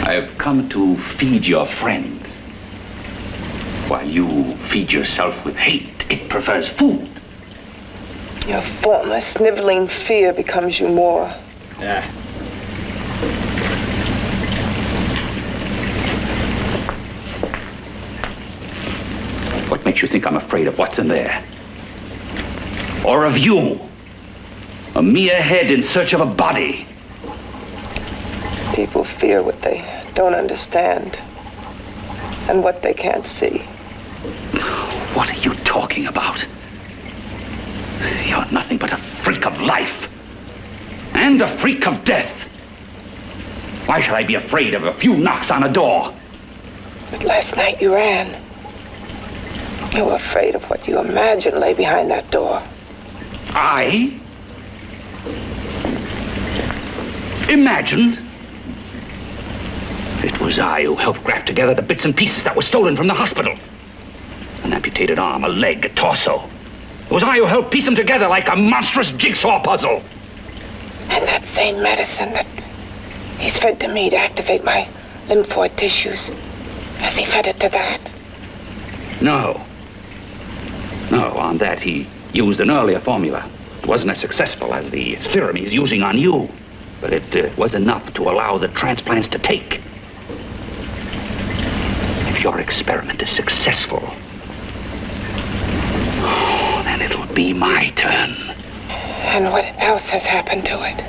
I've come to feed your friend. While you feed yourself with hate, it prefers food. Your formless, sniveling fear becomes you more. What makes you think I'm afraid of what's in there? Or of you? A mere head in search of a body. People fear what they don't understand and what they can't see. What are you talking about? You're nothing but a freak of life. And a freak of death. Why should I be afraid of a few knocks on a door? But last night you ran. You're afraid of what you imagine lay behind that door. I? Imagined? It was I who helped graft together the bits and pieces that were stolen from the hospital. An amputated arm, a leg, a torso. It was I who helped piece them together like a monstrous jigsaw puzzle. And that same medicine that he's fed to me to activate my lymphoid tissues. Has he fed it to that? No. No, on that he used an earlier formula. It wasn't as successful as the serum he's using on you, but it was enough to allow the transplants to take. If your experiment is successful, then it'll be my turn. And what else has happened to it?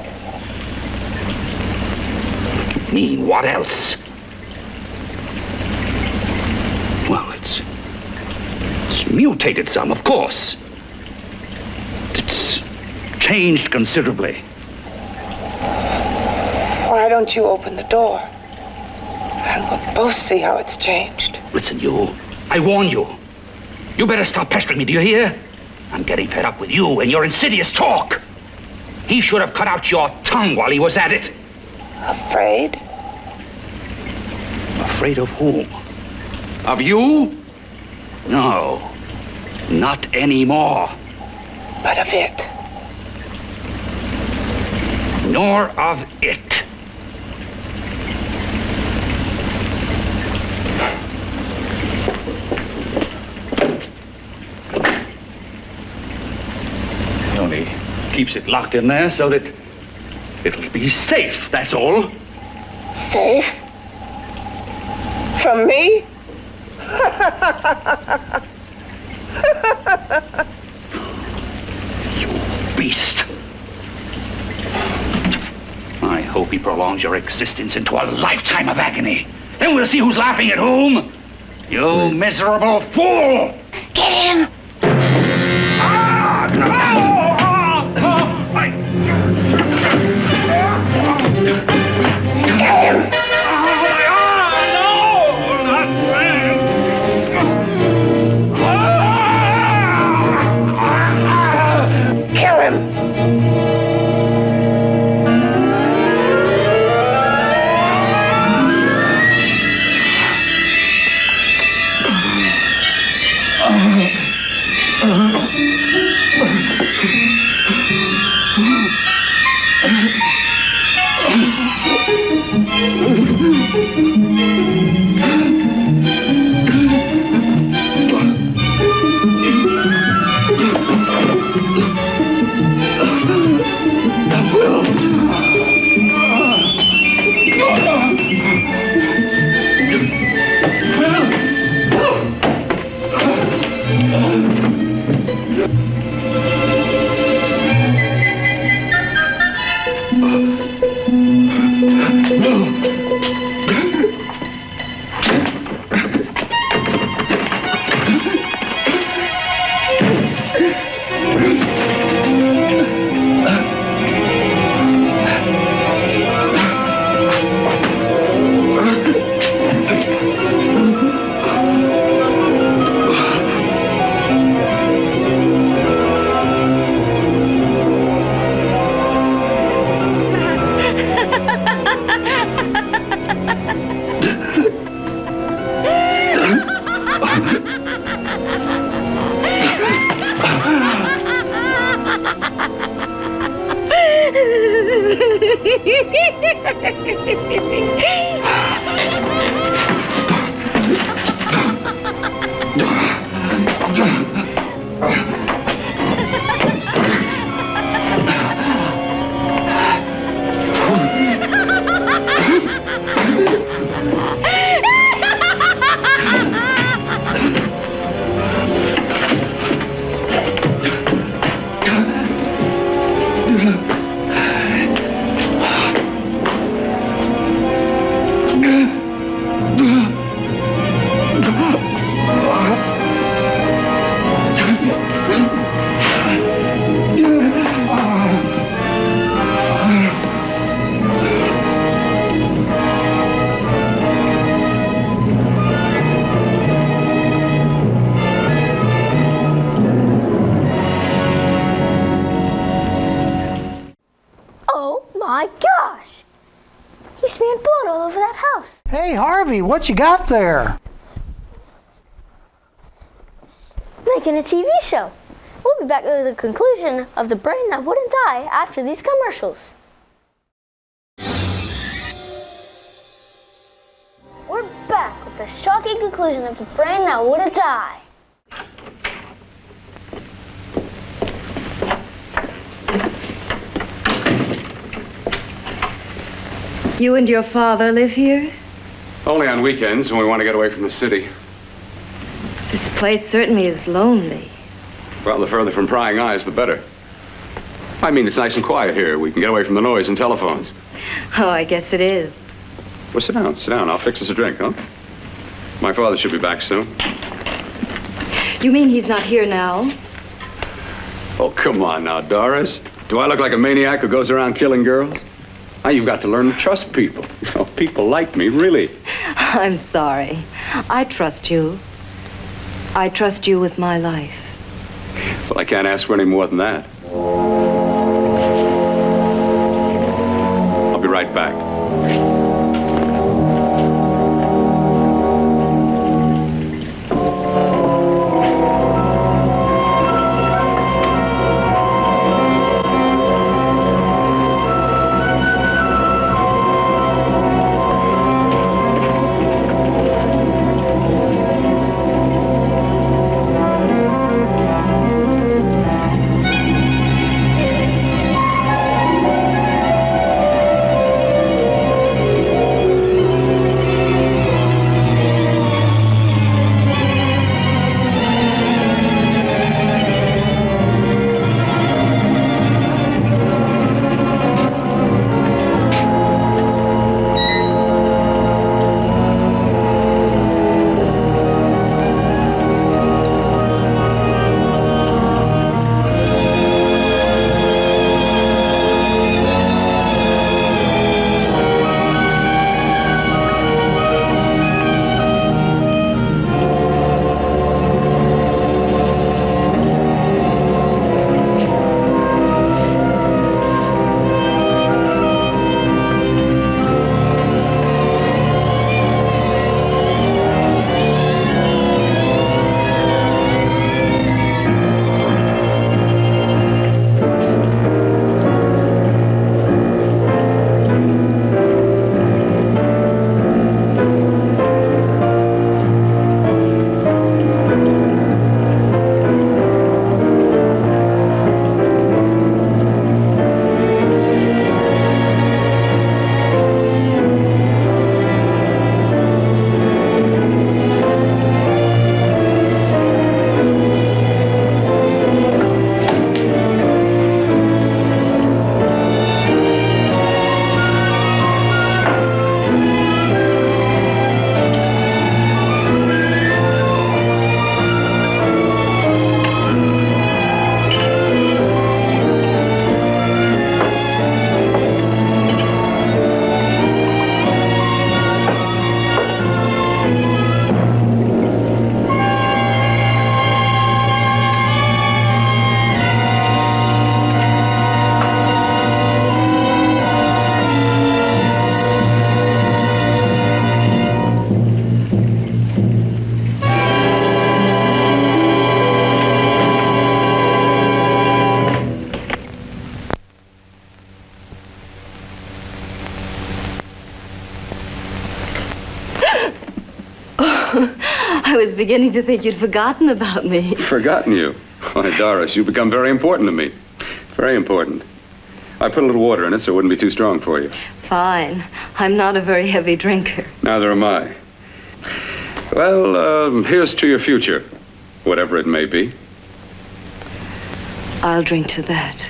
What do you mean, what else? Well, it's mutated some, of course. It's changed considerably. Why don't you open the door? And we'll both see how it's changed. Listen, you. I warn you. You better stop pestering me, do you hear? I'm getting fed up with you and your insidious talk. He should have cut out your tongue while he was at it. Afraid? Afraid of whom? Of you? No, not anymore. But of it? Nor of it. He only keeps it locked in there so that it'll be safe, that's all. Safe? From me? You beast. I hope he prolongs your existence into a lifetime of agony. Then we'll see who's laughing at whom. You miserable fool! Get him! Ah, no! Get him! Kill him! Harvey, what you got there? Making a TV show. We'll be back with the conclusion of The Brain That Wouldn't Die after these commercials. We're back with the shocking conclusion of The Brain That Wouldn't Die. You and your father live here? Only on weekends when we want to get away from the city. This place certainly is lonely. Well, the further from prying eyes, the better. I mean, it's nice and quiet here. We can get away from the noise and telephones. Oh, I guess it is. Well, sit down, sit down. I'll fix us a drink, huh? My father should be back soon. You mean he's not here now? Oh, come on now, Doris. Do I look like a maniac who goes around killing girls? Now, you've got to learn to trust people. You know, people like me, really. I'm sorry. I trust you. I trust you with my life. Well, I can't ask for any more than that. I'll be right back. I was beginning to think you'd forgotten about me. Forgotten you? Why, Doris, you've become very important to me. Very important. I put a little water in it so it wouldn't be too strong for you. Fine. I'm not a very heavy drinker. Neither am I. Well, here's to your future, whatever it may be. I'll drink to that.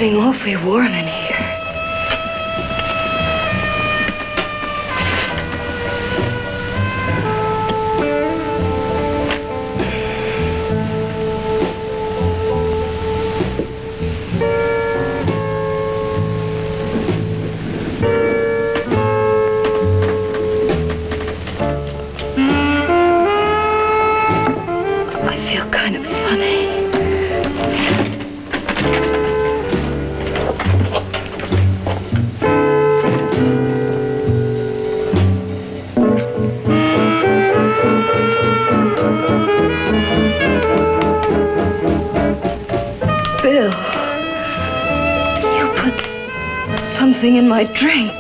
getting awfully warm in here. I feel kind of funny. Bill, you put something in my drink,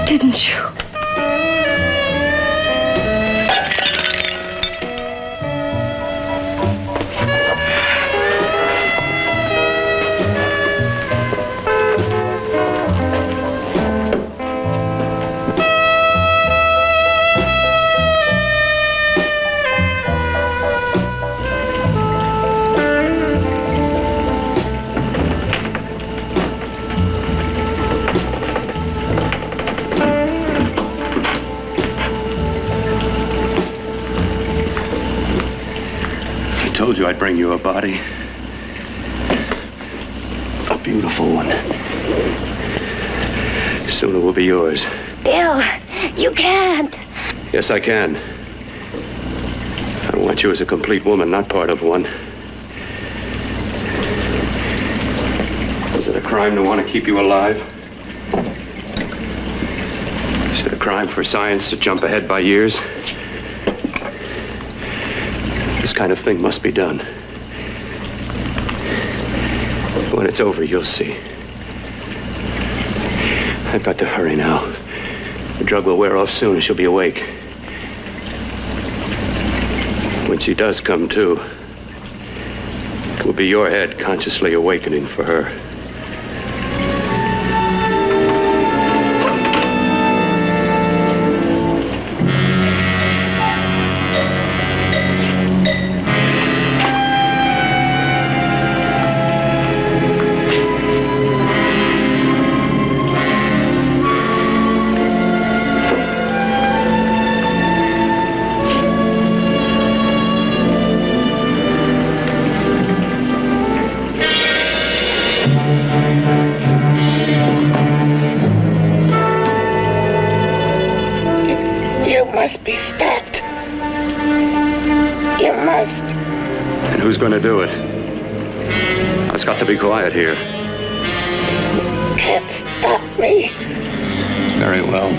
didn't you? I told you I'd bring you a body. A beautiful one. Soon it will be yours. Bill, you can't. Yes, I can. I want you as a complete woman, not part of one. Is it a crime to want to keep you alive? Is it a crime for science to jump ahead by years? This kind of thing must be done. When it's over, you'll see. I've got to hurry now. The drug will wear off soon and she'll be awake. When she does come to, it will be your head consciously awakening for her. Must be stopped. You must. And who's going to do it? It's got to be quiet here. Can't stop me. Very well.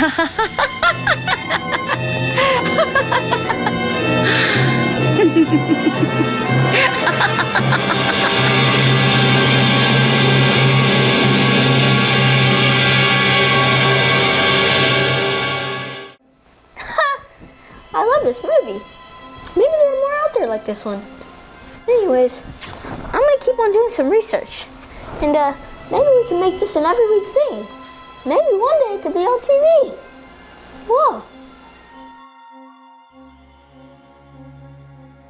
I love this movie. Maybe there's more out there like this one. Anyways, I'm gonna keep on doing some research. And maybe we can make this an every week thing. Maybe one day it could be on TV. Whoa.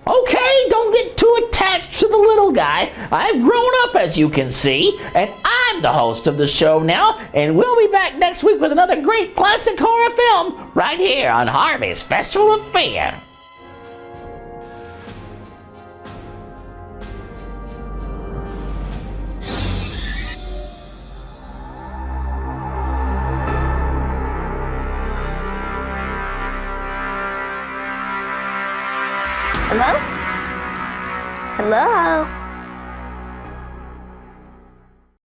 Okay, don't get too attached to the little guy. I've grown up, as you can see, and I'm the host of the show now, and we'll be back next week with another great classic horror film right here on Harvey's Festival of Fear. Hello? Hello?